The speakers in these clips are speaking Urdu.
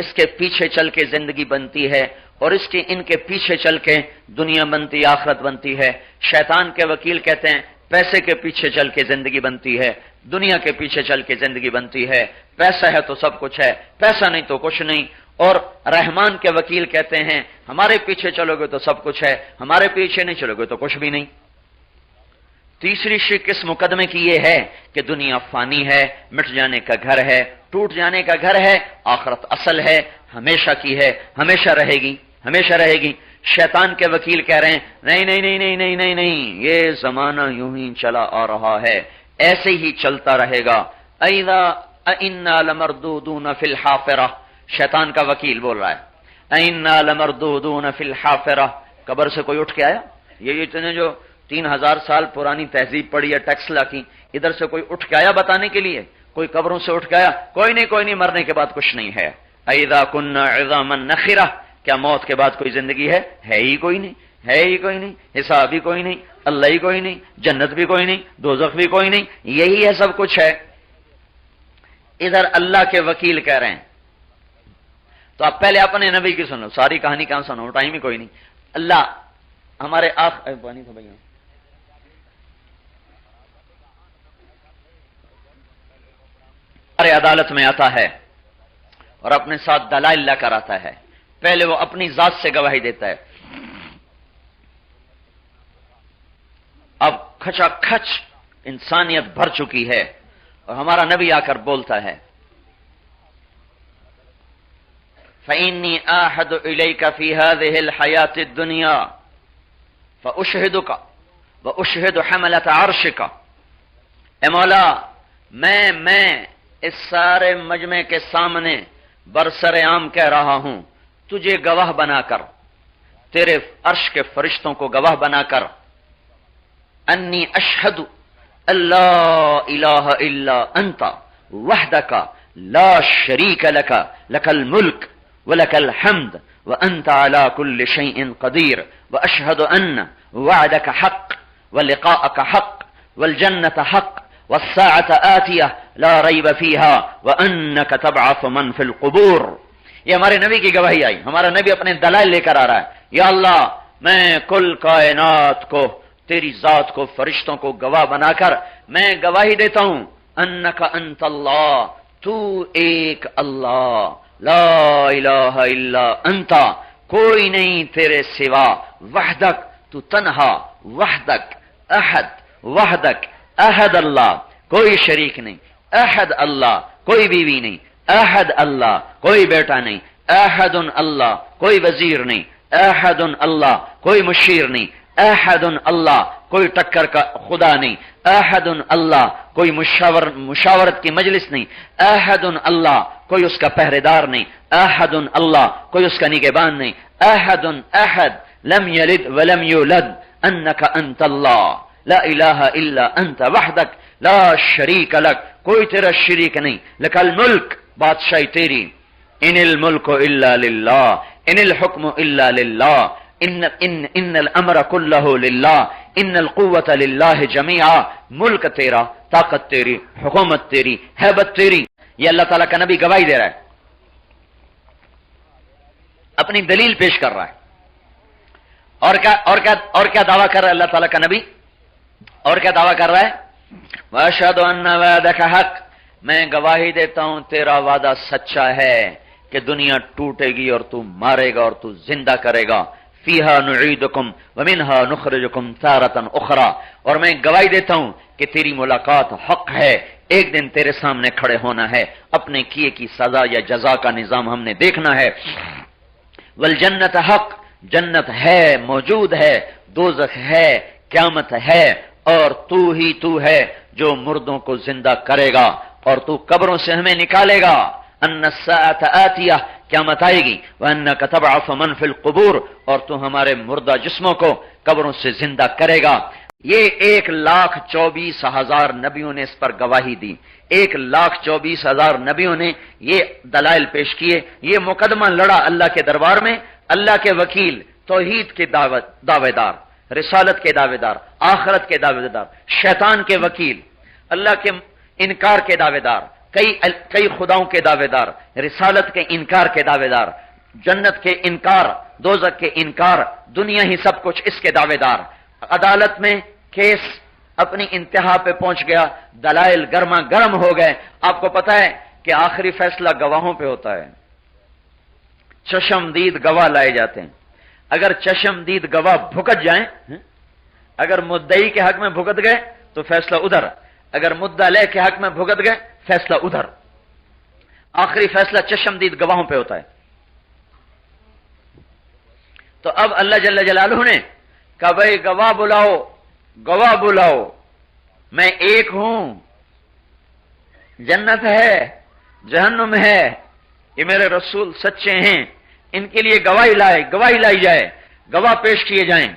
اس کے پیچھے چل کے زندگی بنتی ہے اور ان کے پیچھے چل کے دنیا بنتی، آخرت بنتی ہے۔ شیطان کے وکیل کہتے ہیں پیسے کے پیچھے چل کے زندگی بنتی ہے، دنیا کے پیچھے چل کے زندگی بنتی ہے، پیسہ ہے تو سب کچھ ہے، پیسہ نہیں تو کچھ نہیں۔ اور رحمان کے وکیل کہتے ہیں ہمارے پیچھے چلو گے تو سب کچھ ہے، ہمارے پیچھے نہیں چلو گے تو کچھ بھی نہیں۔ تیسری شک اس مقدمے کی یہ ہے کہ دنیا فانی ہے، مٹ جانے کا گھر ہے، ٹوٹ جانے کا گھر ہے، آخرت اصل ہے، ہمیشہ کی ہے، ہمیشہ رہے گی، ہمیشہ رہے گی۔ شیطان کے وکیل کہہ رہے ہیں نہیں نہیں نہیں نہیں نہیں نہیں نہیں، یہ زمانہ یوں ہی چلا آ رہا ہے، ایسے ہی چلتا رہے گا۔ اَإِذَا أَإِنَّا لَمَرْدُودُونَ فِي الْحَافِرَةِ، شیطان کا وکیل بول رہا ہے اِنَّا لَمَرْدُودُونَ فِي الْحَافِرَةِ، قبر سے کوئی اٹھ کے آیا؟ یہ اتنے جو 3000 سال پرانی تہذیب پڑی ہے ٹیکسلا کی، ادھر سے کوئی اٹھ کے آیا بتانے کے لیے؟ کوئی قبروں سے اٹھ کے آیا؟ کوئی نہیں، مرنے کے بعد کچھ نہیں ہے۔ اَإِذَا كُنَّا عِظَامًا نَخِرَةً، کیا موت کے بعد کوئی زندگی ہے؟ ہے ہی کوئی نہیں، ہے ہی کوئی نہیں، حساب بھی کوئی نہیں، اللہ ہی کوئی نہیں، جنت بھی کوئی نہیں، دوزخ بھی کوئی نہیں، یہی ہے، سب کچھ ہے۔ ادھر اللہ کے وکیل کہہ رہے ہیں تو آپ پہلے اپنے نبی کی سنو، ساری کہانی کہاں سنو، ٹائم ہی کوئی نہیں۔ اللہ ہمارے پانی تھا بھائی، ہمارے عدالت میں آتا ہے اور اپنے ساتھ دلائل لا کر آتا ہے۔ پہلے وہ اپنی ذات سے گواہی دیتا ہے، اب کھچا کھچ انسانیت بھر چکی ہے اور ہمارا نبی آ کر بولتا ہے فَإِنِّي آحَدُ إِلَيْكَ فِي هَذِهِ الْحَيَاةِ الدُّنْيَا فَأُشْهِدُكَ وَأُشْهِدُ حَمَلَةَ عَرْشِكَ، اے مولا میں اس سارے مجمع کے سامنے برسر عام کہہ رہا ہوں، تجھے گواہ بنا کر، تیرے عرش کے فرشتوں کو گواہ بنا کر، انی اشہد اللہ الہ الا انت وحدک لا شریک لک لک الملک ولک الحمد وانت على كل شيء قدیر واشہد ان وعدک حق ولقاءک حق والجنة حق والساعة آتیہ لا ریب فیہا وانک تبعث من فی القبور۔ یہ ہمارے نبی کی گواہی آئی، ہمارا نبی اپنے دلائل لے کر آ رہا ہے، یا اللہ میں کل کائنات کو، تیری ذات کو، فرشتوں کو گواہ بنا کر میں گواہی دیتا ہوں، انک انت اللہ، تو ایک اللہ، لا الہ الا انت، کوئی نہیں تیرے سوا، وحدک، تو تنہا، وحدک احد، وحدک احد اللہ، کوئی شریک نہیں، احد اللہ، کوئی بیوی نہیں، احد اللہ، کوئی بیٹا نہیں، احد اللہ، کوئی وزیر نہیں، احد اللہ، کوئی مشیر نہیں، احد اللہ، کوئی ٹکر کا خدا نہیں، احد اللہ، کوئی مشاورت کی مجلس نہیں، احد اللہ، کوئی اس کا پہرے دار نہیں، احد اللہ، کوئی اس کا نگہبان نہیں، احد احد لم یلد ولم یولد انک انت اللہ لا الہ الا انت وحدک لا شریک لک، کوئی تیرا شریک نہیں، لک الملک، بادشاہی تیری، ان الملک الا للہ ان الحکم الا للہ ان الامر کلہ للہ ان القوۃ للہ جمیعا، ملک تیرا، طاقت تیری، حکومت تیری، ہیبت تیری۔ یہ اللہ تعالیٰ کا نبی گواہی دے رہا ہے، اپنی دلیل پیش کر رہا ہے، اور کیا دعویٰ کر رہا ہے اللہ تعالیٰ کا نبی؟ اور کیا دعویٰ کر رہا ہے؟ وَأَشْهَدُ أَنَّ وَعْدَكَ حَقٌّ، میں گواہی دیتا ہوں تیرا وعدہ سچا ہے کہ دنیا ٹوٹے گی اور تو مارے گا اور تو زندہ کرے گا، فِيهَا نُعِيدُكُمْ وَمِنْهَا نُخْرِجُكُمْ تَارَةً أُخْرَى، اور میں گواہی دیتا ہوں کہ تیری ملاقات حق ہے، ایک دن تیرے سامنے کھڑے ہونا ہے، اپنے کیے کی سزا یا جزا کا نظام ہم نے دیکھنا ہے، وَالْجَنَّةَ حق، جنت ہے، موجود ہے، دوزخ ہے، قیامت ہے، اور تو ہے جو مردوں کو زندہ کرے گا اور تو قبروں سے ہمیں نکالے گا، ان الساعۃ آتیہ، قیامت آئے گی، وانک تبعث من فی القبور، اور تو ہمارے مردہ جسموں کو قبروں سے زندہ کرے گا۔ یہ 1,24,000 نبیوں نے اس پر گواہی دی، 1,24,000 نبیوں نے یہ دلائل پیش کیے، یہ مقدمہ لڑا اللہ کے دربار میں، اللہ کے وکیل، توحید کے دعوے دار، رسالت کے دعوے دار، آخرت کے دعوے دار، شیطان کے وکیل، اللہ کے انکار کے دعوے دار، کئی خداؤں کے دعوے دار، رسالت کے انکار کے دعوے دار، جنت کے انکار، دوزخ کے انکار، دنیا ہی سب کچھ اس کے دعوے دار۔ عدالت میں کیس اپنی انتہا پہ پہنچ گیا، دلائل گرما گرم ہو گئے۔ آپ کو پتا ہے کہ آخری فیصلہ گواہوں پہ ہوتا ہے، چشمدید گواہ لائے جاتے ہیں۔ اگر چشمدید گواہ بھگت جائیں، اگر مدعی کے حق میں بھگت گئے تو فیصلہ ادھر، اگر مدعا لے کے حق میں بھگت گئے فیصلہ ادھر۔ آخری فیصلہ چشمدید گواہوں پہ ہوتا ہے۔ تو اب اللہ جل جلالہ نے کہا بھائی گواہ بلاؤ، گواہ بلاؤ، میں ایک ہوں، جنت ہے، جہنم ہے، یہ میرے رسول سچے ہیں، ان کے لیے گواہی لائی جائے، گواہ پیش کیے جائیں۔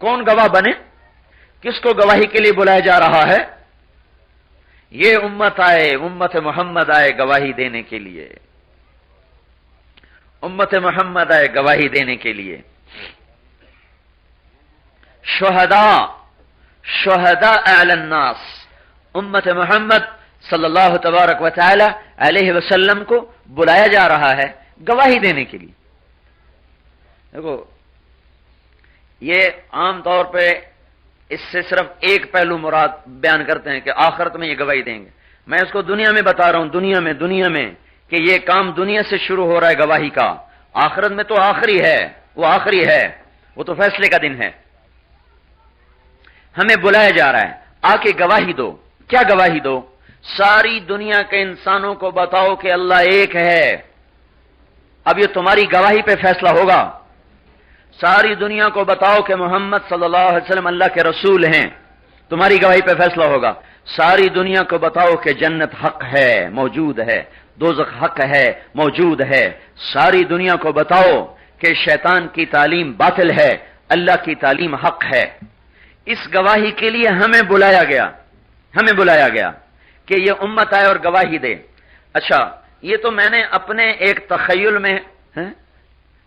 کون گواہ بنے؟ کس کو گواہی کے لیے بلایا جا رہا ہے؟ یہ امت آئے، امت محمد آئے گواہی دینے کے لیے، امت محمد آئے گواہی دینے کے لیے۔ شہداء علی الناس، امت محمد صلی اللہ تبارک و تعالی علیہ وسلم کو بلایا جا رہا ہے گواہی دینے کے لیے۔ دیکھو یہ عام طور پہ اس سے صرف ایک پہلو مراد بیان کرتے ہیں کہ آخرت میں یہ گواہی دیں گے۔ میں اس کو دنیا میں بتا رہا ہوں، دنیا میں کہ یہ کام دنیا سے شروع ہو رہا ہے گواہی کا، آخرت میں تو آخری ہے، وہ آخری ہے، وہ تو فیصلے کا دن ہے۔ ہمیں بلایا جا رہا ہے آ کے گواہی دو۔ کیا گواہی دو؟ ساری دنیا کے انسانوں کو بتاؤ کہ اللہ ایک ہے۔ اب یہ تمہاری گواہی پہ فیصلہ ہوگا۔ ساری دنیا کو بتاؤ کہ محمد صلی اللہ علیہ وسلم اللہ کے رسول ہیں، تمہاری گواہی پہ فیصلہ ہوگا۔ ساری دنیا کو بتاؤ کہ جنت حق ہے، موجود ہے، دوزخ حق ہے، موجود ہے۔ ساری دنیا کو بتاؤ کہ شیطان کی تعلیم باطل ہے، اللہ کی تعلیم حق ہے۔ اس گواہی کے لیے ہمیں بلایا گیا کہ یہ امت آئے اور گواہی دے۔ اچھا یہ تو میں نے اپنے ایک تخیل میں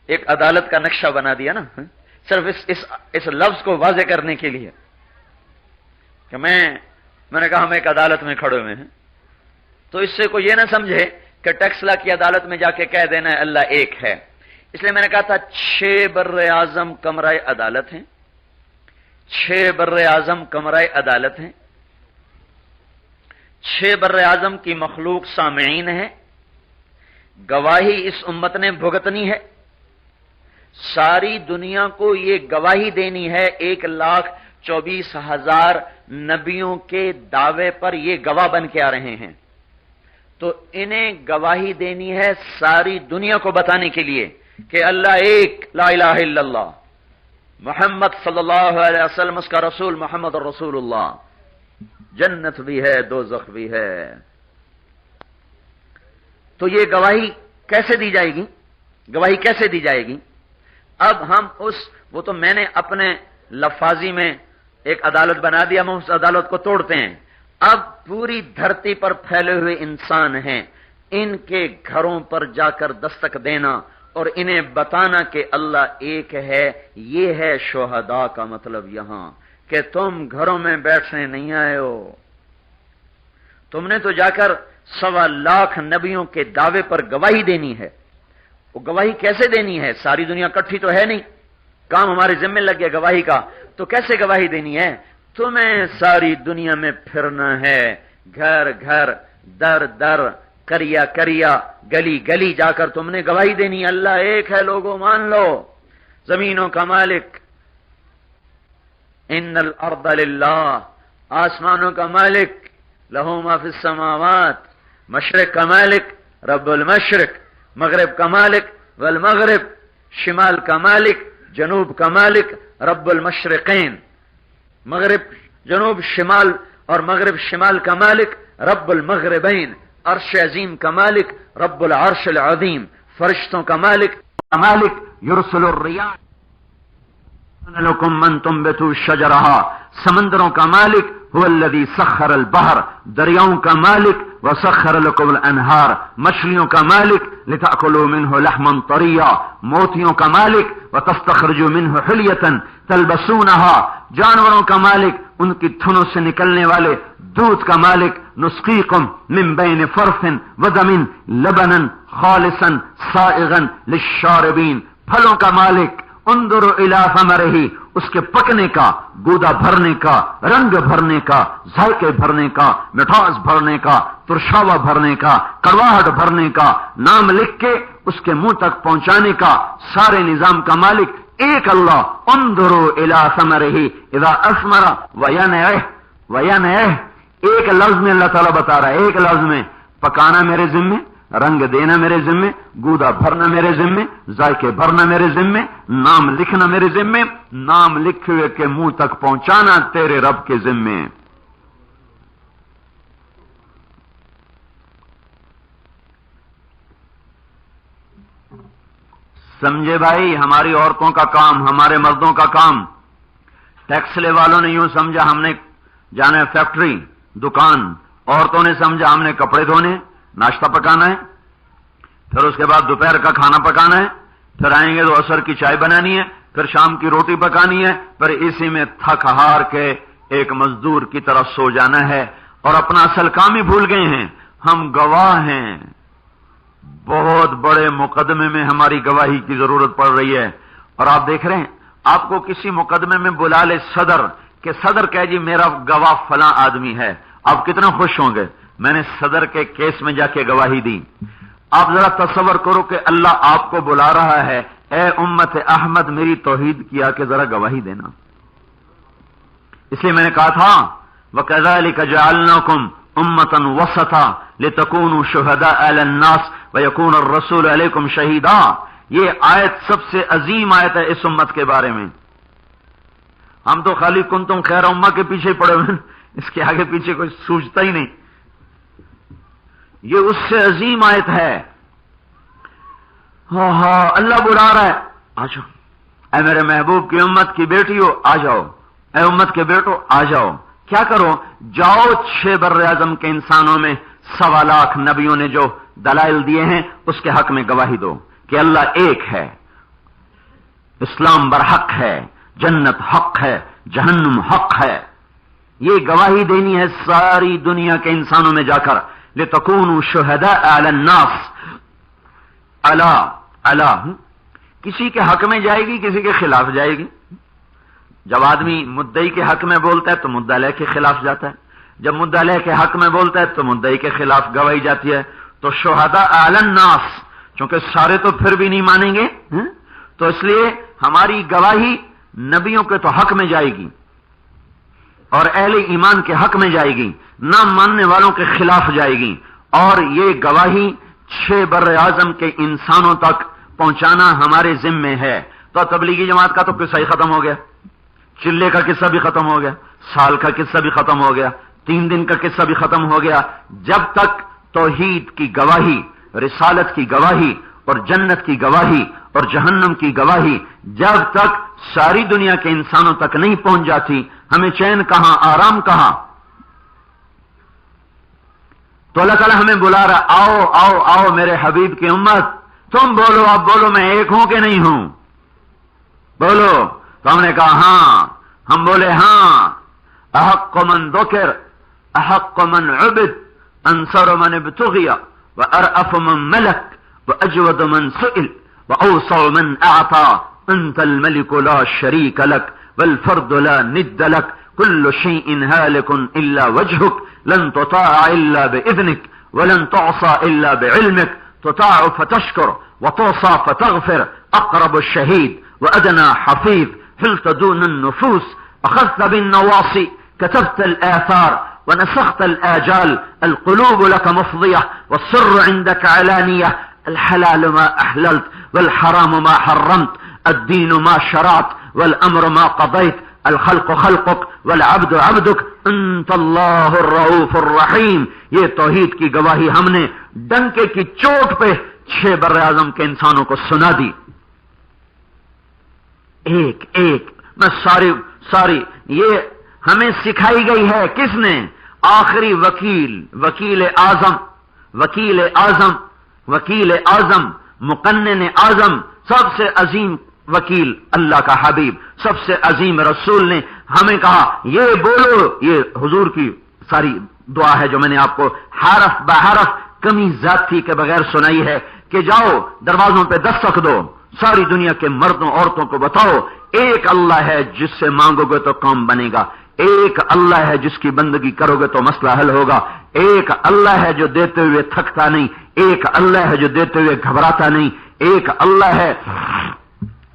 ایک عدالت کا نقشہ بنا دیا نا، صرف اس لفظ کو واضح کرنے کے لیے کہ میں نے کہا ہم ایک عدالت میں کھڑے ہوئے ہیں، تو اس سے کوئی یہ نہ سمجھے کہ ٹیکس لا کی عدالت میں جا کے کہہ دینا ہے اللہ ایک ہے۔ اس لیے میں نے کہا تھا 6 بر اعظم کمرہ عدالت ہیں، 6 بر اعظم کمرہ عدالت ہیں، 6 بر اعظم کی مخلوق سامعین ہے، گواہی اس امت نے بھگتنی ہے۔ ساری دنیا کو یہ گواہی دینی ہے، 1,24,000 نبیوں کے دعوے پر یہ گواہ بن کے آ رہے ہیں، تو انہیں گواہی دینی ہے ساری دنیا کو بتانے کے لیے کہ اللہ ایک، لا الہ الا اللہ، محمد صلی اللہ علیہ وسلم اس کا رسول، محمد رسول اللہ، جنت بھی ہے، دوزخ بھی ہے۔ تو یہ گواہی کیسے دی جائے گی؟ گواہی کیسے دی جائے گی؟ اب ہم وہ تو میں نے اپنے لفاظی میں ایک عدالت بنا دیا، ہم اس عدالت کو توڑتے ہیں۔ اب پوری دھرتی پر پھیلے ہوئے انسان ہیں، ان کے گھروں پر جا کر دستک دینا اور انہیں بتانا کہ اللہ ایک ہے، یہ ہے شہداء کا مطلب یہاں، کہ تم گھروں میں بیٹھنے نہیں آئے ہو، تم نے تو جا کر 1.25 لاکھ نبیوں کے دعوے پر گواہی دینی ہے۔ وہ گواہی کیسے دینی ہے؟ ساری دنیا کٹھی تو ہے نہیں، کام ہمارے ذمہ لگ گیا گواہی کا، تو کیسے گواہی دینی ہے؟ تمہیں ساری دنیا میں پھرنا ہے، گھر گھر، در در، کریا کریا، گلی گلی جا کر تم نے گواہی دینی اللہ ایک ہے، لوگوں مان لو، زمینوں کا مالک، ان الارض للہ، آسمانوں کا مالک، لہو ما فی السماوات، مشرق کا مالک رب المشرق، مغرب کا مالک والمغرب، شمال کا مالک جنوب کا مالک رب المشرقین، مغرب جنوب شمال اور مغرب شمال کا مالک رب المغربین، عرش عظیم کا مالک رب العرش العظیم، فرشتوں کا مالک یرسل الریاح لکم من تنبتوا شجرہا، سمندروں کا مالک هو الذی سخر البحر، دریاؤں کا مالک وسخر لکم الانہار، مچھلیوں کا مالک لتأکلوا منہ لحما طریا، موتیوں کا مالک وتستخرجوا منہ حلیة تلبسونہا، جانوروں کا مالک ان کی تھنوں سے نکلنے والے دودھ کا مالک نسقیکم من بین فرث ودم لبنا خالصا سائغا للشاربین، پھلوں کا مالک انظروا الی ثمرہ، اس کے پکنے کا، گودا بھرنے کا، رنگ بھرنے کا، ذائقے بھرنے کا، مٹھاس بھرنے کا، ترشاوا بھرنے کا، کڑواہٹ بھرنے کا، نام لکھ کے اس کے منہ تک پہنچانے کا سارے نظام کا مالک ایک اللہ۔ انظروا الی ثمرہ اذا اثمر وینعہ، ایک لفظ میں اللہ تعالیٰ بتا رہا ہے، ایک لفظ میں پکانا میرے ذمے، رنگ دینا میرے ذمے، گودا بھرنا میرے ذمے، ذائقے بھرنا میرے ذمے، نام لکھنا میرے ذمے، نام لکھے ہوئے کے منہ تک پہنچانا تیرے رب کے ذمے۔ سمجھے بھائی، ہماری عورتوں کا کام، ہمارے مردوں کا کام، ٹیکس لے والوں نے یوں سمجھا ہم نے جانا ہے فیکٹری، دکان، عورتوں نے سمجھا ہم نے کپڑے دھونے، ناشتہ پکانا ہے، پھر اس کے بعد دوپہر کا کھانا پکانا ہے، پھر آئیں گے تو عصر کی چائے بنانی ہے، پھر شام کی روٹی پکانی ہے، پھر اسی میں تھک ہار کے ایک مزدور کی طرح سو جانا ہے، اور اپنا اصل کام ہی بھول گئے ہیں۔ ہم گواہ ہیں، بہت بڑے مقدمے میں ہماری گواہی کی ضرورت پڑ رہی ہے۔ اور آپ دیکھ رہے ہیں، آپ کو کسی مقدمے میں بلا لے صدر، کہ صدر کہے جی میرا گواہ فلاں آدمی ہے، آپ کتنا خوش ہوں گے، میں نے صدر کے کیس میں جا کے گواہی دی۔ آپ ذرا تصور کرو کہ اللہ آپ کو بلا رہا ہے، اے امت احمد میری توحید کیا کہ ذرا گواہی دینا۔ اس لیے میں نے کہا تھا وَكَذَلِكَ جَعَلْنَاكُمْ أُمَّةً وَسَطًا لِتَكُونُوا شُهَدَاءَ عَلَى النَّاسِ وَيَكُونَ الرَّسُولُ عَلَيْكُمْ شَهِيدًا۔ یہ آیت سب سے عظیم آیت ہے اس امت کے بارے میں۔ ہم تو خالی کنتم خیر امہ کے پیچھے پڑے ہوئے، اس کے آگے پیچھے کوئی سوچتا ہی نہیں۔ یہ اس سے عظیم آیت ہے۔ ہاں اللہ بلا رہا ہے، آ جاؤ اے میرے محبوب کی امت کی بیٹیوں، آ جاؤ، اے امت کے بیٹو آ جاؤ۔ کیا کرو؟ جاؤ 6 بر اعظم کے انسانوں میں 1.25 لاکھ نبیوں نے جو دلائل دیے ہیں اس کے حق میں گواہی دو کہ اللہ ایک ہے، اسلام برحق ہے، جنت حق ہے، جہنم حق ہے۔ یہ گواہی دینی ہے ساری دنیا کے انسانوں میں جا کر، لِتَكُونُوا شُهَدَاءَ عَلَى النَّاسِ۔ اللہ کسی کے حق میں جائے گی، کسی کے خلاف جائے گی۔ جب آدمی مدعی کے حق میں بولتا ہے تو مدعا علیہ کے خلاف جاتا ہے، جب مدعا علیہ کے حق میں بولتا ہے تو مدعی کے خلاف گواہی جاتی ہے۔ تو شہداء علی الناس، چونکہ سارے تو پھر بھی نہیں مانیں گے، تو اس لیے ہماری گواہی نبیوں کے تو حق میں جائے گی اور اہل ایمان کے حق میں جائے گی، نہ ماننے والوں کے خلاف جائے گی۔ اور یہ گواہی 6 بر اعظم کے انسانوں تک پہنچانا ہمارے ذمے ہے۔ تو تبلیغی جماعت کا تو قصہ ہی ختم ہو گیا، چلے کا قصہ بھی ختم ہو گیا، سال کا قصہ بھی ختم ہو گیا، 3 دن کا قصہ بھی ختم ہو گیا۔ جب تک توحید کی گواہی، رسالت کی گواہی اور جنت کی گواہی اور جہنم کی گواہی جب تک ساری دنیا کے انسانوں تک نہیں پہنچ جاتی، ہمیں چین کہاں، آرام کہاں؟ تو اللہ تعالیٰ ہمیں بلا رہا، آؤ آؤ آؤ میرے حبیب کی امت، تم بولو، اب بولو میں ایک ہوں کہ نہیں ہوں، بولو۔ تو ہم نے کہا ہاں، ہم بولے ہاں، احق من ذکر، احق من عبد، انصر من ابتغی، وارأف من ملک، واجود من سئل، واوسع من اعطى، انت الملك لا شريك لك والفرد لا ند لك، كل شيء هالك الا وجهك، لن تطاع الا باذنك ولن تعصى الا بعلمك، تطاع فتشكر وتعصى فتغفر، اقرب الشهيد وادنى حفيظ، حلت دون النفوس، اخذت بالنواصي، كتبت الاثار ونسخت الاجال، القلوب لك مفضية والسر عندك علانية، الحلال ما احللت والحرام ما حرمت، الدين ما شرعت والامر ما قضيت، الخلق خلقك والعبد عبدك، انت اللہ الرؤوف الرحیم۔ یہ توحید کی گواہی ہم نے ڈنکے کی چوٹ پہ 6 بر اعظم کے انسانوں کو سنا دی، ایک ایک میں ساری یہ ہمیں سکھائی گئی ہے۔ کس نے؟ آخری وکیل اعظم مقنن اعظم، سب سے عظیم وکیل اللہ کا حبیب، سب سے عظیم رسول نے ہمیں کہا یہ بولو، یہ حضور کی ساری دعا ہے جو میں نے آپ کو حرف بحرف کمی زیادتی کے بغیر سنائی ہے کہ جاؤ دروازوں پہ دستک دو، ساری دنیا کے مردوں عورتوں کو بتاؤ ایک اللہ ہے جس سے مانگو گے تو کام بنے گا، ایک اللہ ہے جس کی بندگی کرو گے تو مسئلہ حل ہوگا، ایک اللہ ہے جو دیتے ہوئے تھکتا نہیں، ایک اللہ ہے جو دیتے ہوئے گھبراتا نہیں، ایک اللہ ہے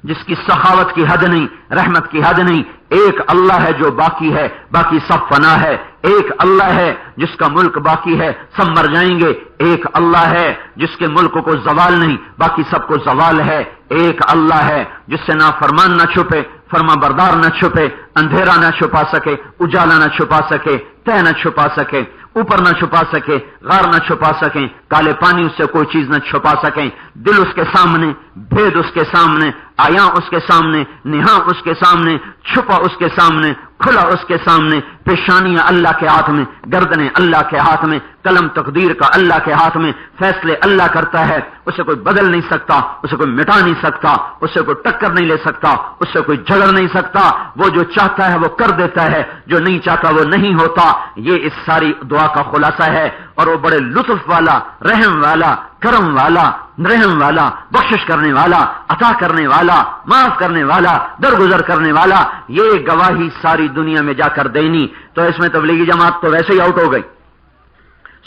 جس کی سخاوت کی حد نہیں، رحمت کی حد نہیں، ایک اللہ ہے جو باقی ہے، باقی سب فنا ہے، ایک اللہ ہے جس کا ملک باقی ہے، سب مر جائیں گے، ایک اللہ ہے جس کے ملک کو زوال نہیں، باقی سب کو زوال ہے، ایک اللہ ہے جس سے نہ فرمان نہ چھپے، فرما بردار نہ چھپے، اندھیرا نہ چھپا سکے، اجالا نہ چھپا سکے، تہ نہ چھپا سکے، اوپر نہ چھپا سکے، غار نہ چھپا سکیں، کالے پانی اس سے کوئی چیز نہ چھپا سکیں، دل اس کے سامنے، بھید اس کے سامنے، آیاں اس کے سامنے، نہاں اس کے سامنے، چھپا اس کے سامنے، کھلا اس کے سامنے، پیشانیاں اللہ کے ہاتھ میں، گردنیں اللہ کے ہاتھ میں، قلم تقدیر کا اللہ کے ہاتھ میں، فیصلے اللہ کرتا ہے، اسے کوئی بدل نہیں سکتا، اسے کوئی مٹا نہیں سکتا، اسے کوئی ٹکر نہیں لے سکتا، اس سے کوئی جھگڑ نہیں سکتا، وہ جو چاہتا ہے وہ کر دیتا ہے، جو نہیں چاہتا وہ نہیں ہوتا۔ یہ اس ساری دعا کا خلاصہ ہے، اور وہ بڑے لطف والا، رحم والا، کرم والا، رحم والا، بخشش کرنے والا، عطا کرنے والا، معاف کرنے والا، درگزر کرنے والا، یہ گواہی ساری دنیا میں جا کر دینی۔ تو اس میں تبلیغی جماعت تو ویسے ہی آؤٹ ہو گئی،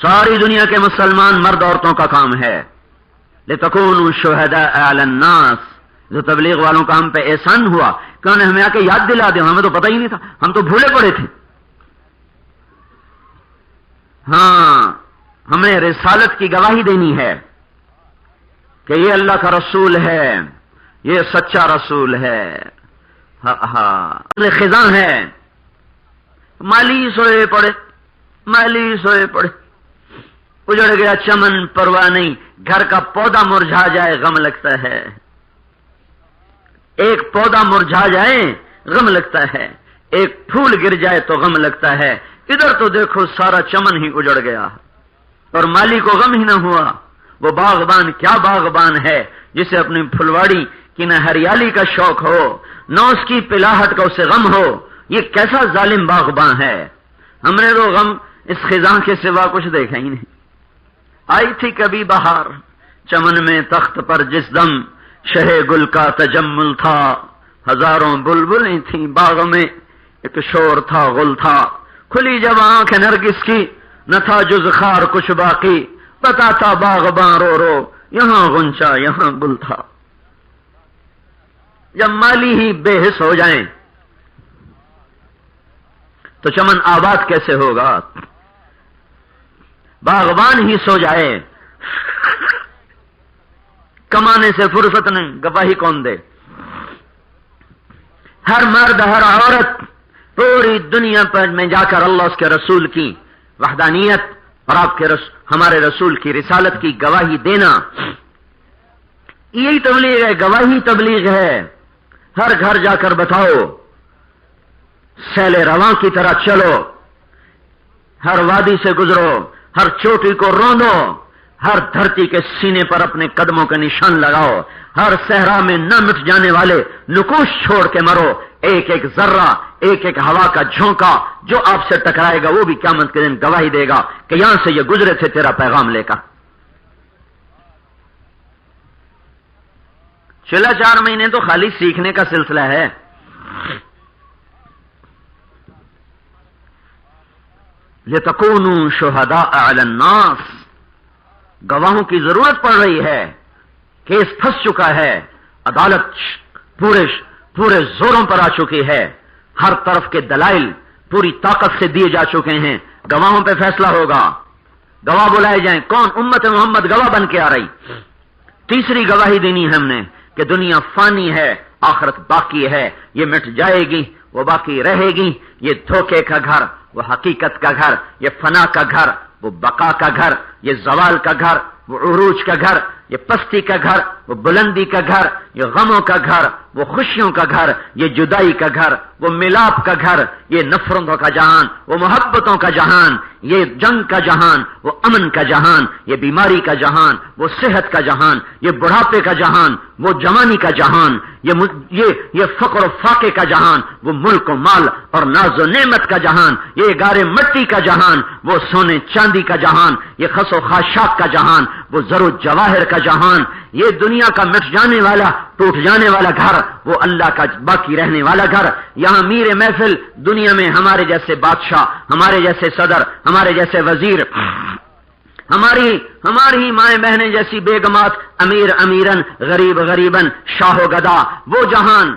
ساری دنیا کے مسلمان مرد عورتوں کا کام ہے، لِتَكُونُوا شُهَدَاءَ عَلَى النَّاسِ۔ جو تبلیغ والوں کا ہم پہ احسان ہوا کہ انہوں نے ہمیں آ کے یاد دلا دیا، ہمیں تو پتہ ہی نہیں تھا، ہم تو بھولے پڑے تھے۔ ہاں، ہمیں رسالت کی گواہی دینی ہے کہ یہ اللہ کا رسول ہے، یہ سچا رسول ہے۔ ہاں خزاں ہے، مالی سوئے پڑے، مالی سوئے پڑے، اجڑ گیا چمن پرواہ نہیں، گھر کا پودا مرجھا جائے غم لگتا ہے، ایک پودا مرجھا جائے غم لگتا ہے، ایک پھول گر جائے تو غم لگتا ہے، ادھر تو دیکھو سارا چمن ہی اجڑ گیا اور مالی کو غم ہی نہ ہوا۔ وہ باغبان کیا باغبان ہے جسے اپنی پھلواڑی کی نہ ہریالی کا شوق ہو، نہ اس کی پلاہٹ کا اسے غم ہو، یہ کیسا ظالم باغبان ہے۔ ہم نے تو غم اس خزاں کے سوا کچھ دیکھا ہی نہیں۔ آئی تھی کبھی بہار چمن میں تخت پر جس دم، شہ گل کا تجمل تھا، ہزاروں بلبلیں تھیں باغ میں، ایک شور تھا غل تھا، کھلی جب آنکھ نرگس کی، نہ تھا جز خار کچھ باقی، بتاتا باغباں رو رو یہاں غنچہ یہاں گل تھا۔ جب مالی ہی بے حس ہو جائیں تو چمن آباد کیسے ہوگا؟ باغبان ہی سو جائے، کمانے سے فرصت نہیں، گواہی کون دے؟ ہر مرد ہر عورت پوری دنیا پر میں جا کر اللہ اس کے رسول کی وحدانیت اور آپ کے ہمارے رسول کی رسالت کی گواہی دینا، یہی تبلیغ ہے، گواہی تبلیغ ہے۔ ہر گھر جا کر بتاؤ، سیل رواں کی طرح چلو، ہر وادی سے گزرو، ہر چوٹی کو روندو، ہر دھرتی کے سینے پر اپنے قدموں کا نشان لگاؤ، ہر صحرا میں نہ مٹ جانے والے نقوش چھوڑ کے مرو، ایک ایک ذرہ، ایک ایک ہوا کا جھونکا جو آپ سے ٹکرائے گا وہ بھی قیامت کے دن گواہی دے گا کہ یہاں سے یہ گزرے تھے تیرا پیغام لے کر۔ چلا 4 مہینے تو خالی سیکھنے کا سلسلہ ہے۔ لِتَكُونُوا شُهَدَاءَ عَلَى النَّاسِ، گواہوں کی ضرورت پڑ رہی ہے، کیس پھنس چکا ہے، عدالت پورے زوروں پر آ چکی ہے، ہر طرف کے دلائل پوری طاقت سے دیے جا چکے ہیں، گواہوں پہ فیصلہ ہوگا، گواہ بلائے جائیں، کون؟ امت محمد گواہ بن کے آ رہی۔ تیسری گواہی دینی ہے ہم نے کہ دنیا فانی ہے، آخرت باقی ہے، یہ مٹ جائے گی، وہ باقی رہے گی، یہ دھوکے کا گھر، وہ حقیقت کا گھر، یہ فنا کا گھر، وہ بقا کا گھر، یہ زوال کا گھر، وہ عروج کا گھر، یہ پستی کا گھر، وہ بلندی کا گھر، یہ غموں کا گھر، وہ خوشیوں کا گھر، یہ جدائی کا گھر، وہ ملاپ کا گھر، یہ نفرتوں کا جہان، وہ محبتوں کا جہان، یہ جنگ کا جہان، وہ امن کا جہان، یہ بیماری کا جہان، وہ صحت کا جہان، یہ بڑھاپے کا جہان، وہ جوانی کا جہان، یہ فقر و فاقے کا جہان، وہ ملک و مال اور ناز و نعمت کا جہان، یہ گارے مٹی کا جہان، وہ سونے چاندی کا جہان، یہ خس و خاشاک کا جہان، وہ زر و جواہر کا جہان، یہ دنیا کا مٹ جانے والا ٹوٹ جانے والا گھر، وہ اللہ کا باقی رہنے والا گھر۔ یہاں میر محفل دنیا میں ہمارے جیسے بادشاہ، ہمارے جیسے صدر، ہمارے جیسے وزیر، ہماری مائیں بہنیں جیسی بیگمات، امیر امیرن، غریب غریبن، شاہ و گدا، وہ جہان،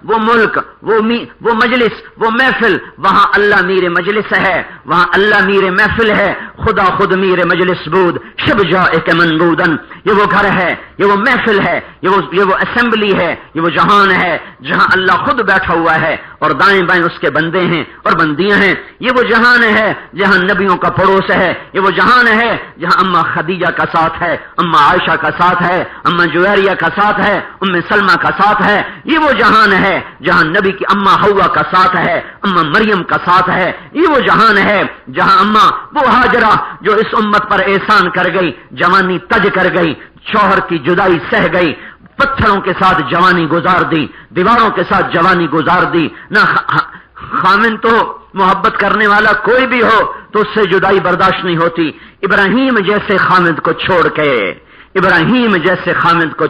وہ ملک، وہ مجلس، وہ محفل، وہاں اللہ میر مجلس ہے، وہاں اللہ میر محفل ہے، خدا خود میر مجلس بود، شب جائک منبودن۔ یہ وہ گھر ہے، یہ وہ محفل ہے، یہ وہ اسمبلی ہے، یہ وہ جہان ہے جہاں اللہ خود بیٹھا ہوا ہے اور دائیں بائیں اس کے بندے ہیں اور بندیاں ہیں۔ یہ وہ جہان ہے جہاں نبیوں کا پڑوس ہے، یہ وہ جہان ہے جہاں اماں خدیجہ کا ساتھ ہے، اماں عائشہ کا ساتھ ہے، اماں جویریہ کا ساتھ ہے، ام سلمہ کا ساتھ ہے۔ یہ وہ جہان ہے جہاں نبی کی اماں حوا کا ساتھ ہے، اماں مریم کا ساتھ ہے۔ یہ وہ جہان ہے جہاں اماں وہ ہاجرہ جو اس امت پر احسان کر گئی، جوانی تج کر گئی، شوہر کی جدائی سہ گئی، پتھروں کے ساتھ جوانی گزار دی، دیواروں کے ساتھ جوانی گزار دی۔ نہ خامن تو محبت کرنے والا کوئی بھی ہو تو اس سے جدائی برداشت نہیں ہوتی۔ ابراہیم جیسے خامد کو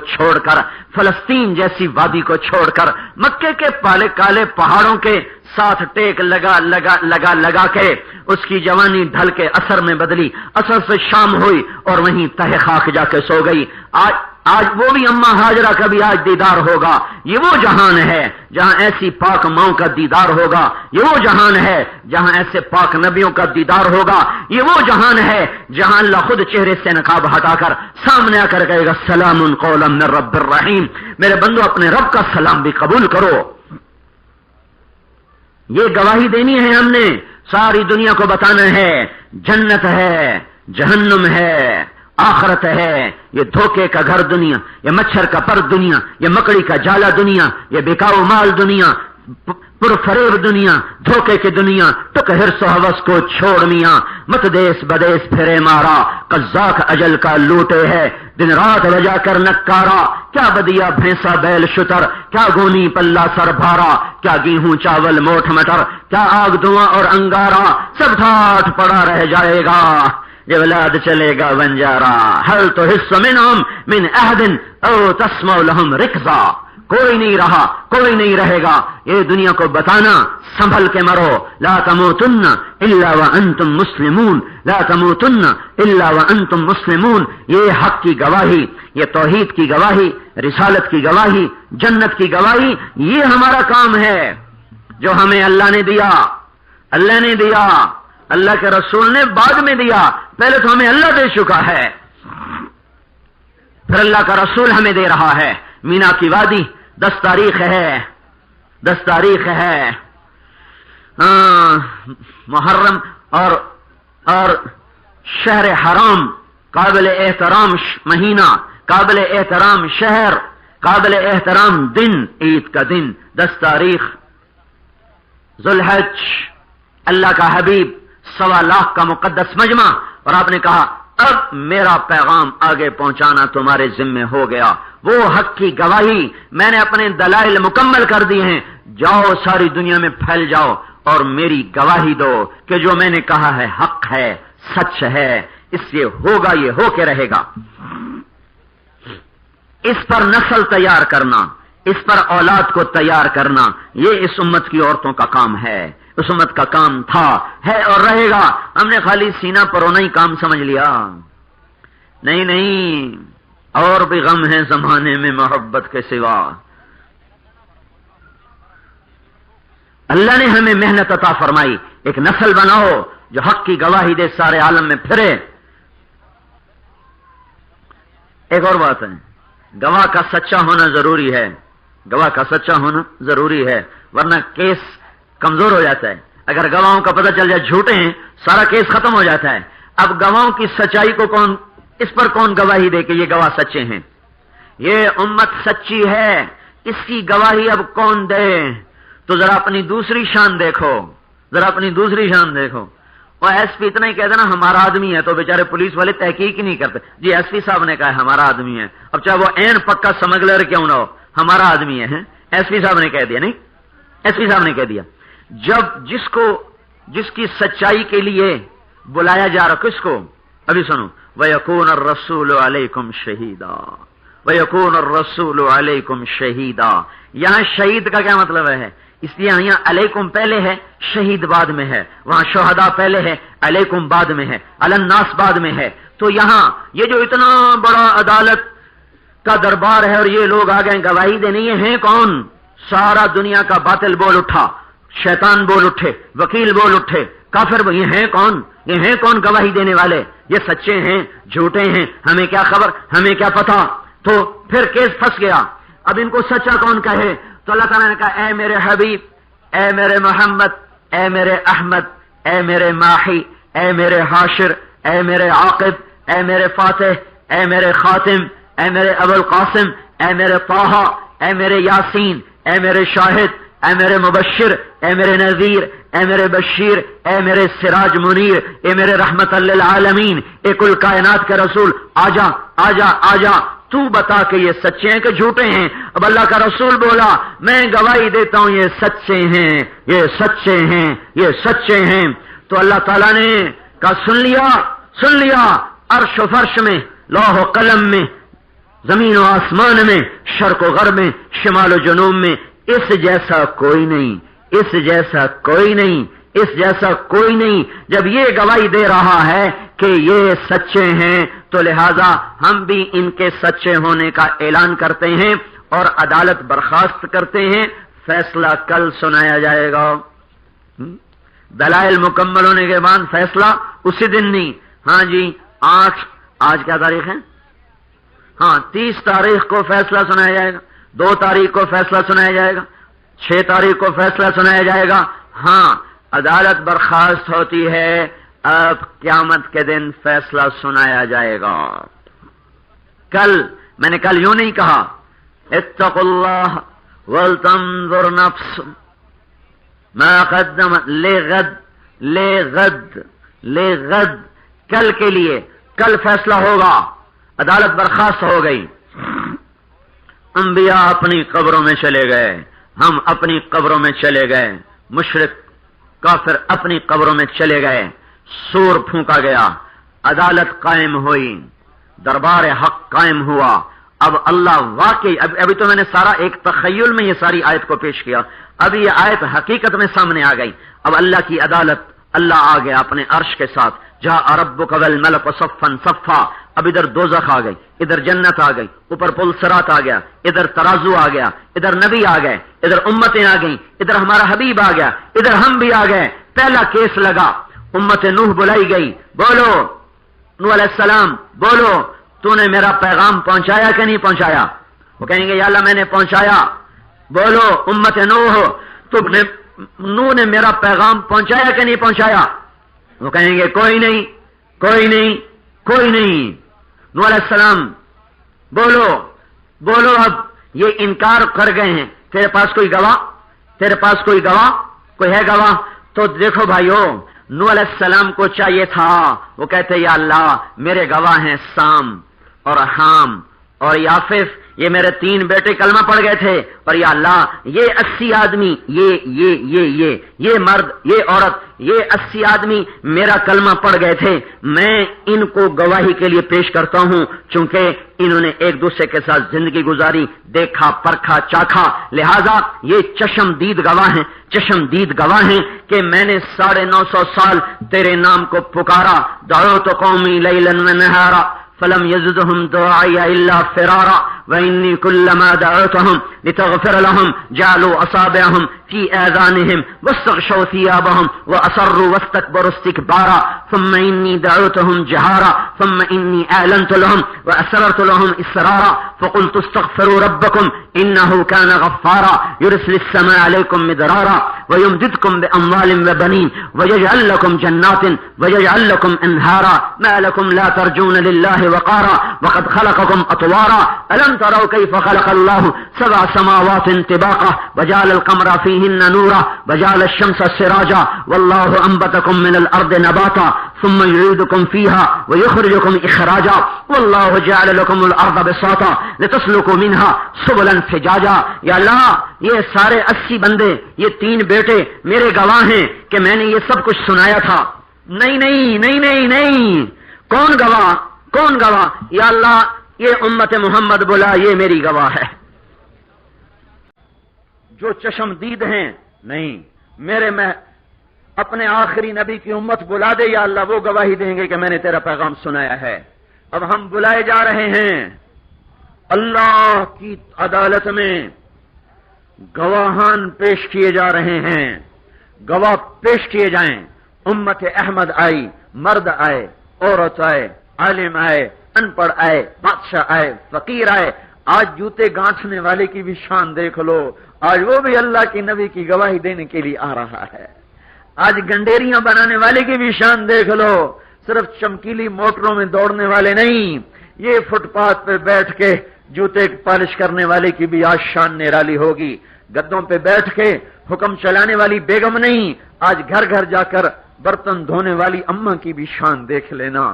چھوڑ کر، فلسطین جیسی وادی کو چھوڑ کر، مکے کے پالے کالے پہاڑوں کے ساتھ ٹیک لگا کے اس کی جوانی ڈھل کے اثر میں بدلی، اثر سے شام ہوئی اور وہیں تہ خاک جا کے سو گئی۔ آج وہ بھی اماں ہاجرہ کا بھی آج دیدار ہوگا۔ یہ وہ جہان ہے جہاں ایسی پاک ماؤں کا دیدار ہوگا، یہ وہ جہان ہے جہاں ایسے پاک نبیوں کا دیدار ہوگا، یہ وہ جہان ہے جہاں اللہ خود چہرے سے نقاب ہٹا کر سامنے آ کر کہے گا سلام قولا من رب الرحیم۔ میرے بندو اپنے رب کا سلام بھی قبول کرو۔ یہ گواہی دینی ہے ہم نے، ساری دنیا کو بتانا ہے جنت ہے، جہنم ہے، آخرت ہے، یہ دھوکے کا گھر دنیا، یہ مچھر کا پر دنیا، یہ مکڑی کا جالا دنیا، یہ بکاؤ مال دنیا، پرفریب دنیا، دھوکے کی دنیا۔ ٹک حرص و حوث کو چھوڑ میاں، مت دیس بدیس پھرے مارا، قزاق اجل کا لوٹے ہے، دن رات بجا کر نکارا، کیا بدیا بھینسا بیل شتر، کیا گونی پلہ سر بھارا، کیا گیہوں چاول موٹھ مٹر، کیا آگ دھواں اور انگارا، سب ٹھاٹ پڑا رہ جائے گا، یہ ولاد چلے گا بنجارا، ہل تو حصہ منہم من عہد او تسمع لہم رکزا۔ کوئی نہیں رہا، کوئی نہیں رہے گا۔ یہ دنیا کو بتانا سنبھل کے مرو، لا تموتن الا وانتم مسلمون، لا تموتن الا وانتم مسلمون۔ یہ حق کی گواہی، یہ توحید کی گواہی، رسالت کی گواہی، جنت کی گواہی، یہ ہمارا کام ہے جو ہمیں اللہ نے دیا، اللہ کے رسول نے بعد میں دیا، پہلے تو ہمیں اللہ دے چکا ہے، پھر اللہ کا رسول ہمیں دے رہا ہے۔ مینا کی وادی 10 تاریخ ہے محرم اور شہر حرام، قابل احترام مہینہ، قابل احترام شہر، قابل احترام دن، عید کا دن 10 تاریخ ذوالحج، اللہ کا حبیب 1.25 لاکھ کا مقدس مجمع، اور آپ نے کہا اب میرا پیغام آگے پہنچانا تمہارے ذمہ ہو گیا۔ وہ حق کی گواہی میں نے اپنے دلائل مکمل کر دیے ہیں، جاؤ ساری دنیا میں پھیل جاؤ اور میری گواہی دو کہ جو میں نے کہا ہے حق ہے، سچ ہے، اس سے ہوگا، یہ ہو کے رہے گا۔ اس پر نسل تیار کرنا، اس پر اولاد کو تیار کرنا، یہ اس امت کی عورتوں کا کام ہے، اس امت کا کام تھا، ہے اور رہے گا۔ ہم نے خالی سینہ پرونا ہی کام سمجھ لیا، نہیں، اور بھی غم ہے زمانے میں محبت کے سوا۔ اللہ نے ہمیں محنت عطا فرمائی، ایک نسل بناؤ جو حق کی گواہی دے، سارے عالم میں پھرے۔ ایک اور بات ہے، گواہ کا سچا ہونا ضروری ہے، گواہ کا سچا ہونا ضروری ہے، ورنہ کیس کمزور ہو جاتا ہے۔ اگر گواہوں کا پتہ چل جائے جھوٹے ہیں، سارا کیس ختم ہو جاتا ہے۔ اب گواہوں کی سچائی کو اس پر کون گواہی دے کہ یہ گواہ سچے ہیں؟ یہ امت سچی ہے، اس کی گواہی اب کون دے؟ تو ذرا اپنی دوسری شان دیکھو، ذرا اپنی دوسری شان دیکھو۔ اور ایس پی اتنا ہی کہہ دینا ہمارا آدمی ہے تو بیچارے پولیس والے تحقیق ہی نہیں کرتے، جی ایس پی صاحب نے کہا ہے ہمارا آدمی ہے، اب چاہے وہ این پکا سمگلر کیوں نہ ہو، ہمارا آدمی ہے۔ ایس پی صاحب نے کہہ دیا، نہیں ایس پی صاحب نے کہہ دیا۔ جب جس کی سچائی کے لیے بلایا جا رہا، کس کو؟ ابھی سنو، وَيَكُونَ الرَّسُولُ عَلَيْكُمْ شَهِيدًا وَيَكُونَ الرَّسُولُ عَلَيْكُمْ شَهِيدًا۔ یہاں شہید کا کیا مطلب ہے؟ اس لیے یہاں علیکم پہلے ہے، شہید بعد میں ہے، وہاں شہداء پہلے ہے، علیکم بعد میں ہے، علی الناس بعد میں ہے۔ تو یہاں یہ جو اتنا بڑا عدالت کا دربار ہے اور یہ لوگ آ گئے گواہی دینے، یہ ہیں کون؟ سارا دنیا کا باطل بول اٹھا، شیطان بول اٹھے، وکیل بول اٹھے، کافر، یہ ہیں کون؟ یہ ہیں کون گواہی دینے والے؟ یہ سچے ہیں جھوٹے ہیں ہمیں کیا خبر، ہمیں کیا پتا؟ تو پھر کیس پھنس گیا۔ اب ان کو سچا کون کہے؟ تو اللہ تعالیٰ نے کہا اے میرے حبیب، اے میرے محمد، اے میرے احمد، اے میرے ماحی، اے میرے حاشر، اے میرے عاقب، اے میرے فاتح، اے میرے خاتم، اے میرے ابو القاسم، اے میرے طہ، اے میرے یاسین، اے میرے شاہد، اے میرے مبشر، اے میرے نذیر، اے میرے بشیر، اے میرے سراج منیر، اے میرے رحمت للعالمین، اے کل کائنات کے رسول، آجا آجا آجا، تو بتا کہ یہ سچے ہیں کہ جھوٹے ہیں؟ اب اللہ کا رسول بولا میں گواہی دیتا ہوں یہ سچے ہیں، یہ سچے ہیں، یہ سچے ہیں۔ تو اللہ تعالیٰ نے کہا سن لیا، عرش و فرش میں، لوح و قلم میں، زمین و آسمان میں، شرق و غرب میں، شمال و جنوب میں، اس جیسا کوئی نہیں، اس جیسا کوئی نہیں، اس جیسا کوئی نہیں۔ جب یہ گواہی دے رہا ہے کہ یہ سچے ہیں تو لہذا ہم بھی ان کے سچے ہونے کا اعلان کرتے ہیں اور عدالت برخاست کرتے ہیں، فیصلہ کل سنایا جائے گا۔ دلائل مکمل ہونے کے بعد فیصلہ اسی دن نہیں، ہاں جی آج کیا تاریخ ہے؟ ہاں 30 تاریخ کو فیصلہ سنایا جائے گا، 2 تاریخ کو فیصلہ سنایا جائے گا، 6 تاریخ کو فیصلہ سنایا جائے گا۔ ہاں عدالت برخاست ہوتی ہے، اب قیامت کے دن فیصلہ سنایا جائے گا۔ میں نے کل یوں نہیں کہا اتقوا اللہ ولتنظر نفس ما قدمت لغد، کل کے لیے، کل فیصلہ ہوگا، عدالت برخاست ہو گئی۔ انبیاء اپنی قبروں میں چلے گئے، ہم اپنی قبروں میں چلے گئے، مشرک کافر اپنی قبروں میں چلے گئے، سور پھونکا گیا، عدالت قائم ہوئی، دربار حق قائم ہوا۔ اب اللہ واقعی، ابھی تو میں نے سارا ایک تخیل میں یہ ساری آیت کو پیش کیا، اب یہ آیت حقیقت میں سامنے آ گئی۔ اب اللہ کی عدالت، اللہ آ گیا اپنے عرش کے ساتھ، جاء ربک والملک صفا صفا، اب ادھر دوزخ آ گئی، ادھر جنت آ گئی، اوپر پل صراط آ گیا، ادھر ترازو آ گیا، ادھر نبی آ گئے، ادھر امتیں آ گئیں، ادھر ہمارا حبیب آ گیا، ادھر ہم بھی آ گئے۔ پہلا کیس لگا، امت نوح بلائی گئی، بولو نوح علیہ السلام، بولو تو نے میرا پیغام پہنچایا کہ نہیں پہنچایا؟ وہ کہیں گے یا اللہ میں نے پہنچایا۔ بولو امت نوح نے میرا پیغام پہنچایا کہ نہیں پہنچایا؟ وہ کہیں گے کوئی نہیں، کوئی نہیں، کوئی نہیں۔ نوح علیہ السلام بولو اب یہ انکار کر گئے ہیں، تیرے پاس کوئی گواہ؟ تیرے پاس کوئی گواہ؟ کوئی ہے گواہ؟ تو دیکھو بھائیو، نوح علیہ السلام کو چاہیے تھا وہ کہتے یا اللہ میرے گواہ ہیں سام اور حام اور یافف، یہ میرے 3 بیٹے کلمہ پڑھ گئے تھے، اور یا اللہ یہ 80 آدمی، یہ مرد، یہ عورت، یہ 80 آدمی میرا کلمہ پڑھ گئے تھے، میں ان کو گواہی کے لیے پیش کرتا ہوں، چونکہ انہوں نے ایک دوسرے کے ساتھ زندگی گزاری، دیکھا پرکھا چاکھا، لہذا یہ چشمدید گواہ ہیں کہ میں نے 950 سال تیرے نام کو پکارا، دعوت قومی لیلا ونہارا فلم يزدهم دعائي إلا فرارا وإني كلما دعوتهم لتغفر لهم جعلوا أصابعهم في آذانهم واستغشوا ثيابهم وأصروا واستكبروا استكبارا ثم إني دعوتهم جهارا ثم إني أعلنت لهم وأسررت لهم إسرارا فقلت استغفروا ربكم إنه كان غفارا يرسل السماء عليكم مدرارا ويمددكم بأموال وبنين ويجعل لكم جنات ويجعل لكم أنهارا ما لكم لا ترجون لله وقارا وقد خلقكم أطوارا ألم تروا كيف خلق الله 7 سماوات طباقا وجعل القمر فيهن نورا وجعل الشمس سراجا والله أنبتكم من الأرض نباتا ثم يعيدكم فيها ويخرجكم إخراجا والله جعل لكم الأرض بساطا لتسلكوا منها سبلا فجاجا. یا اللہ یہ سارے 80 بندے، یہ 3 بیٹے میرے گواہ ہیں کہ میں نے یہ سب کچھ سنایا تھا. نہیں نہیں نہیں نہیں نہیں، کون گواہ؟ کون گواہ؟ یا اللہ یہ امت محمد بولا، یہ میری گواہ ہے. جو چشم دید ہیں نہیں، میرے میں اپنے آخری نبی کی امت بلا دے یا اللہ، وہ گواہی دیں گے کہ میں نے تیرا پیغام سنایا ہے. اب ہم بلائے جا رہے ہیں اللہ کی عدالت میں، گواہان پیش کیے جا رہے ہیں، گواہ پیش کیے جائیں. امت احمد آئی، مرد آئے، عورت آئے، عالم آئے، ان پڑھ آئے، بادشاہ آئے، فقیر آئے. آج جوتے گانٹھنے والے کی بھی شان دیکھ لو، آج وہ بھی اللہ کی نبی کی گواہی دینے کے لیے آ رہا ہے. آج گنڈیریاں بنانے والے کی بھی شان دیکھ لو، صرف چمکیلی موٹروں میں دوڑنے والے نہیں، یہ فٹ پاتھ پہ بیٹھ کے جوتے پالش کرنے والے کی بھی آج شان نرالی ہوگی. گدوں پہ بیٹھ کے حکم چلانے والی بیگم نہیں، آج گھر گھر جا کر برتن دھونے والی اماں کی بھی شان دیکھ لینا.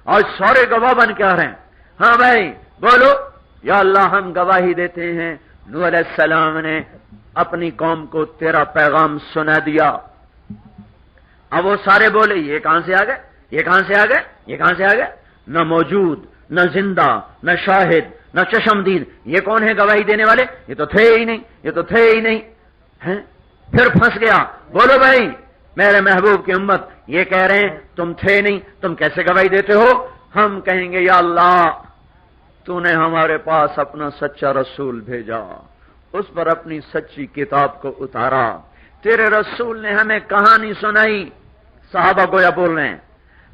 آج سارے گواہ بن کے آ رہے ہیں. ہاں بھائی بولو، یا اللہ ہم گواہی دیتے ہیں نوح علیہ السلام نے اپنی قوم کو تیرا پیغام سنا دیا. اب وہ سارے بولے یہ کہاں سے آ گئے، یہ کہاں سے آ گئے، یہ کہاں سے آ گئے؟ نہ موجود، نہ زندہ، نہ شاہد، نہ چشمدید. یہ کون ہے گواہی دینے والے؟ یہ تو تھے ہی نہیں، یہ تو تھے ہی نہیں. پھر پھنس گیا. بولو بھائی، میرے محبوب کی امت یہ کہہ رہے ہیں تم تھے نہیں، تم کیسے گواہی دیتے ہو؟ ہم کہیں گے یا اللہ تو نے ہمارے پاس اپنا سچا رسول بھیجا، اس پر اپنی سچی کتاب کو اتارا. تیرے رسول نے ہمیں کہانی سنائی. صحابہ گویا بول رہے ہیں،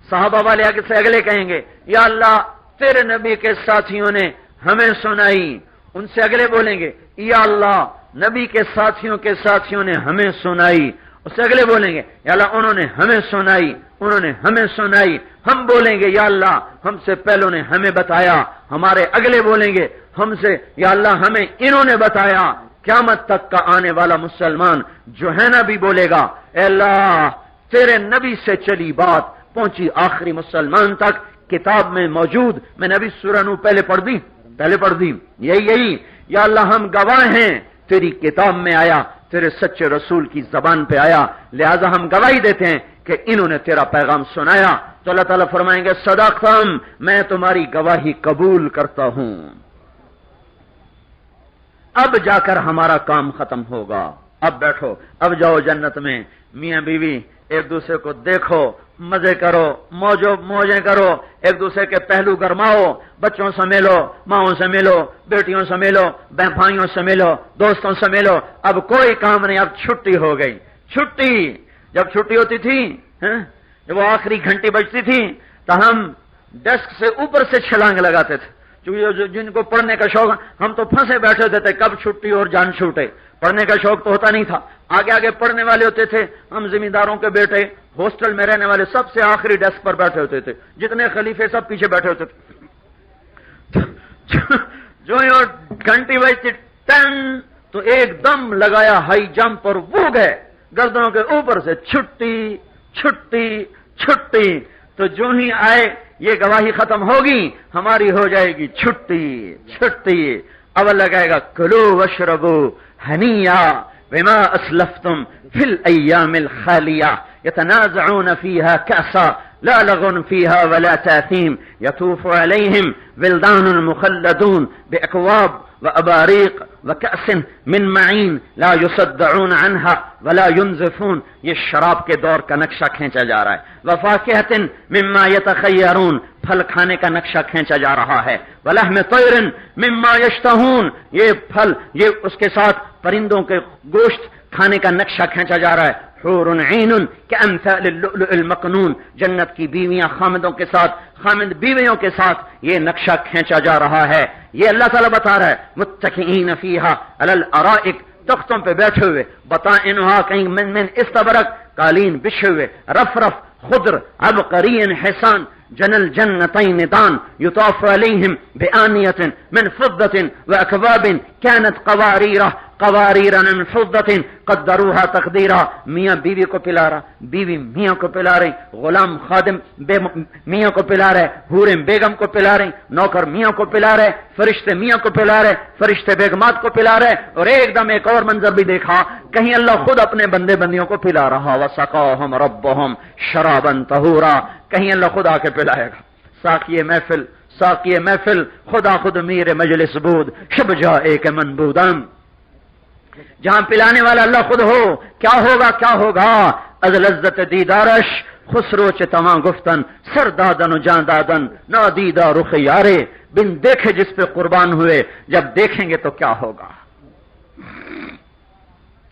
صحابہ والے آگے سے اگلے کہیں گے یا اللہ تیرے نبی کے ساتھیوں نے ہمیں سنائی. ان سے اگلے بولیں گے یا اللہ نبی کے ساتھیوں نے ہمیں سنائی. اس سے اگلے بولیں گے یا اللہ انہوں نے ہمیں سنائی، انہوں نے ہمیں سنائی. ہم بولیں گے یا اللہ ہم سے پہلوں نے ہمیں بتایا. ہمارے اگلے بولیں گے ہم سے یا اللہ ہمیں انہوں نے بتایا. قیامت تک کا آنے والا مسلمان جو ہے نا بھی بولے گا اے اللہ تیرے نبی سے چلی بات پہنچی آخری مسلمان تک، کتاب میں موجود. میں نے ابھی سورہ نوح پہلے پڑھ دی. یہی یا اللہ ہم گواہ ہیں تیری کتاب میں آیا، تیرے سچے رسول کی زبان پہ آیا، لہذا ہم گواہی دیتے ہیں کہ انہوں نے تیرا پیغام سنایا. تو اللہ تعالیٰ فرمائیں گے صدقتم، میں تمہاری گواہی قبول کرتا ہوں. اب جا کر ہمارا کام ختم ہوگا. اب بیٹھو، اب جاؤ جنت میں، میاں بیوی ایک دوسرے کو دیکھو، مزے کرو، موجیں کرو، ایک دوسرے کے پہلو گرماؤ، بچوں سے ملو، ماؤں سے ملو، بیٹیوں سے ملو، بہن بھائیوں سے ملو، دوستوں سے ملو. اب کوئی کام نہیں، اب چھٹی ہو گئی. چھٹی جب چھٹی ہوتی تھی، جب وہ آخری گھنٹی بجتی تھی تو ہم ڈیسک سے اوپر سے چھلانگ لگاتے تھے. جن کو پڑھنے کا شوق، ہم تو پھنسے بیٹھے ہوتے تھے کب چھٹی اور جان چھوٹے. پڑھنے کا شوق تو ہوتا نہیں تھا. آگے آگے پڑھنے والے ہوتے تھے. ہم زمینداروں کے بیٹے، ہاسٹل میں رہنے والے سب سے آخری ڈیسک پر بیٹھے ہوتے تھے. جتنے خلیفے سب پیچھے بیٹھے ہوتے تھے. جو گھنٹی بجتی ٹن تو ایک دم لگایا ہائی جمپ اور وہ گئے گردنوں کے اوپر سے چھٹی چھٹی چھٹی. تو جو ہی آئے یہ گواہی ختم ہوگی ہماری ہو جائے گی چھٹی چھٹی. اب لگائے گا کلو وشربو ہنیا بما اسلفتم فی الايام الخالیہ يتنازعون فيها كأسا لا لغو فيها ولا تاثیم يطوف عليهم ولدان مخلدون بأكواب وأباريق وكأس من معین لا يصدعون عنها ولا ينزفون. یہ شراب کے دور کا نقشہ کھینچا جا رہا ہے. وفاکہۃ مما يتخیرون، پھل کھانے کا نقشہ کھینچا جا رہا ہے. ولحم طیر مما یشتہون، یہ پھل، یہ اس کے ساتھ پرندوں کے گوشت کھانے کا نقشہ کھینچا جا رہا ہے. حور عین کامثال اللؤلؤ المکنون، جنت کی بیویاں خامدوں کے ساتھ، خامد بیویوں کے ساتھ یہ نقشہ کھینچا جا رہا ہے. یہ اللہ تعالیٰ بتا رہا ہے متکئین فیہا علی الارائک تختوں پہ بیٹھے ہوئے، بطائنها کہیں من استبرق، قالین بچھے ہوئے، رفرف خضر عبقری حسان، جنل جنتین دان، یطاف علیہم بآنیۃ من فضة واکواب كانت قواریر من فضة قدروها تقدیرا۔ میاں بیوی کو پلا رہا، بیوی میاں کو پلا رہی، غلام خادم میاں کو پلا رہے، حوریں بیگم کو پلا رہی، نوکر میاں کو پلا رہے، فرشتے میاں کو پلا رہے، فرشتے بیگمات کو پلا رہے، اور ایک دم ایک اور منظر بھی دیکھا، کہیں اللہ خود اپنے بندے بندیوں کو پلا رہا، وسقاہم ربہم شرابا طہورا، کہیں اللہ خود آ کے پلائے گا۔ ساقی محفل خدا خود میر مجلس بود، شب جائے کہ منبودم، جہاں پلانے والا اللہ خود ہو، کیا ہوگا از لذت دیدارش، خسرو چ تمام گفتن، سر دادن و جان دادن، نادیدہ رخ یارے، بن دیکھے جس پہ قربان ہوئے، جب دیکھیں گے تو کیا ہوگا۔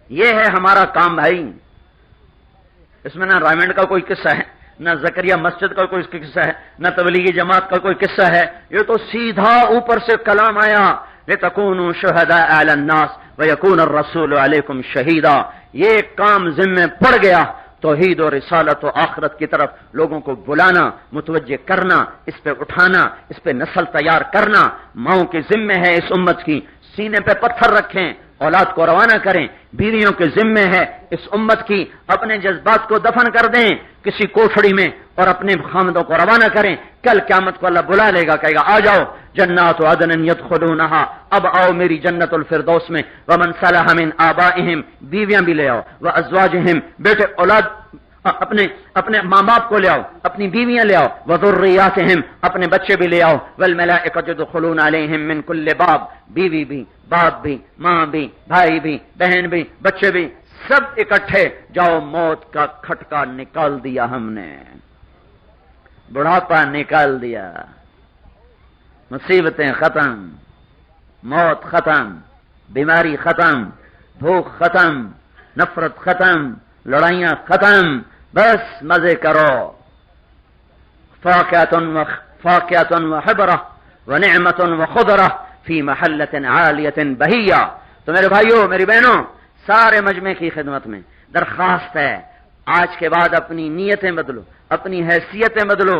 یہ ہے ہمارا کام بھائی، اس میں نہ رائمنڈ کا کوئی قصہ ہے، نہ زکریا مسجد کا کوئی قصہ ہے، نہ تبلیغی جماعت کا کوئی قصہ ہے، یہ تو سیدھا اوپر سے کلام آیا، لِتَكُونُوا شُهَدَاءَ عَلَى النَّاسِ وَيَكُونَ الرَّسُولُ عَلَيْكُمْ شَهِيدًا۔ یہ کام ذمہ پڑ گیا، توحید و رسالت و آخرت کی طرف لوگوں کو بلانا، متوجہ کرنا، اس پہ اٹھانا، اس پہ نسل تیار کرنا، ماؤں کے ذمہ ہے اس امت کی، سینے پہ پتھر رکھیں، اولاد کو روانہ کریں، بیویوں کے ذمہ ہے اس امت کی، اپنے جذبات کو دفن کر دیں کسی کوٹھڑی میں اور اپنے خامدوں کو روانہ کریں، کل قیامت کو اللہ بلا لے گا، کہے گا آ جاؤ جنات عدن یدخلونہا، اب آؤ میری جنت الفردوس میں، ومن صلح من آبائہم، بیویاں بھی لے آؤ، وازواجہم، بیٹے اولاد اپنے ماں باپ کو لے آؤ، اپنی بیویاں لے آؤ، وذریاتہم، اپنے بچے بھی لے آؤ، والملائکۃ یدخلون علیہم من کل باب، بیوی بھی، باپ بھی، ماں بھی، بھائی بھی، بہن بھی، بچے بھی، سب اکٹھے جاؤ، موت کا کھٹکا نکال دیا ہم نے، بڑھاپا نکال دیا، مصیبتیں ختم، موت ختم، بیماری ختم، بھوک ختم، نفرت ختم، لڑائیاں ختم، بس مزے کرو، فاکہۃ وحبرہ ونعمۃ وخضرہ فی محلۃ عالیۃ بہیہ۔ تو میرے بھائیوں، میری بہنوں، سارے مجمع کی خدمت میں درخواست ہے، آج کے بعد اپنی نیتیں بدلو، اپنی حیثیتیں بدلو،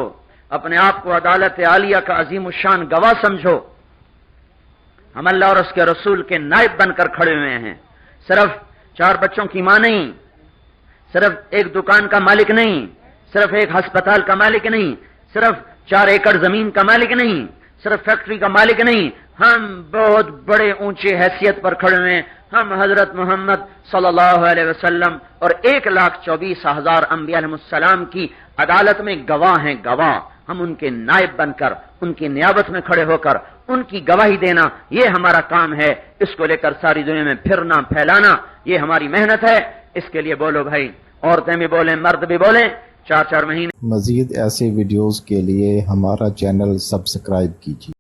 اپنے آپ کو عدالت عالیہ کا عظیم الشان گواہ سمجھو۔ ہم اللہ اور اس کے رسول کے نائب بن کر کھڑے ہوئے ہیں، صرف 4 بچوں کی ماں نہیں، صرف ایک دکان کا مالک نہیں، صرف ایک ہسپتال کا مالک نہیں، صرف 4 ایکڑ زمین کا مالک نہیں، صرف فیکٹری کا مالک نہیں، ہم بہت بڑے اونچے حیثیت پر کھڑے ہیں، ہم حضرت محمد صلی اللہ علیہ وسلم اور 1,24,000 انبیاء علیہ السلام کی عدالت میں گواہ ہیں، گواہ، ہم ان کے نائب بن کر، ان کی نیابت میں کھڑے ہو کر ان کی گواہی دینا، یہ ہمارا کام ہے، اس کو لے کر ساری دنیا میں پھرنا پھیلانا، یہ ہماری محنت ہے، اس کے لیے بولو بھائی، عورتیں بھی بولیں، مرد بھی بولیں، 4 مہینے۔ مزید ایسے ویڈیوز کے لیے ہمارا چینل سبسکرائب کیجیے۔